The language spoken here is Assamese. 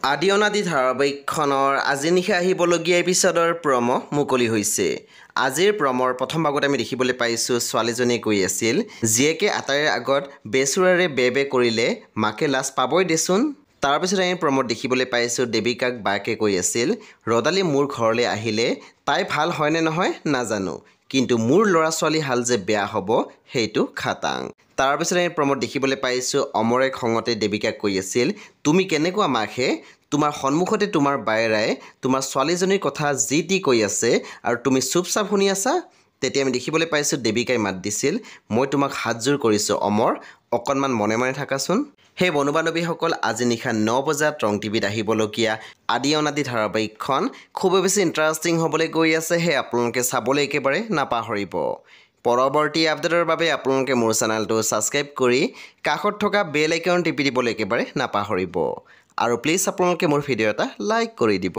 আদি অনাদি ধাৰাবাহিকখনৰ আজি নিশা আহিবলগীয়া এপিছডৰ প্ৰম' মুকলি হৈছে। আজিৰ প্ৰমৰ প্ৰথম ভাগত আমি দেখিবলৈ পাইছোঁ ছোৱালীজনীয়ে কৈ আছিল, জীয়েকে আটাইৰে আগত বেচুৰাৰে বে কৰিলে মাকে লাজ পাবই দেচোন। তাৰপিছত আমি প্ৰমত দেখিবলৈ পাইছোঁ দেৱিকাক বায়েকে কৈ আছিল, ৰদালি মোৰ ঘৰলৈ আহিলে তাই ভাল হয়নে নহয় নাজানো, কিন্তু মোৰ ল'ৰা ছোৱালী হাল যে বেয়া হ'ব সেইটো খাটাং। তাৰপিছত আমি প্ৰমত দেখিবলৈ পাইছোঁ অমৰে খঙতে দেৱিকাক কৈ আছিল, তুমি কেনেকুৱা মাকহে, তোমাৰ সন্মুখতে তোমাৰ বায়েৰাই তোমাৰ ছোৱালীজনীৰ কথা যি টি কৈ আছে আৰু তুমি চুপচাপ শুনি আছা। তেতিয়া আমি দেখিবলৈ পাইছোঁ দেৱিকাই মাত দিছিল, মই তোমাক হাতযোৰ কৰিছোঁ অমৰ, অকণমান মনে মনে থাকাচোন। সেই বন্ধু বান্ধৱীসকল, আজি নিশা 9 বজাত ৰং টিভিত আহিবলগীয়া আদি অনাদি ধাৰাবাহিকখন খুবেই বেছি ইণ্টাৰেষ্টিং হ'বলৈ গৈ আছে। সেই আপোনালোকে চাবলৈ একেবাৰে নাপাহৰিব। পৰৱৰ্তী আপডেটৰ বাবে আপোনালোকে মোৰ চেনেলটো ছাবস্ক্ৰাইব কৰি কাষত থকা বেল আইকন টিপি দিবলৈ একেবাৰে নাপাহৰিব। আৰু প্লিজ আপোনালোকে মোৰ ভিডিঅ' এটা লাইক কৰি দিব।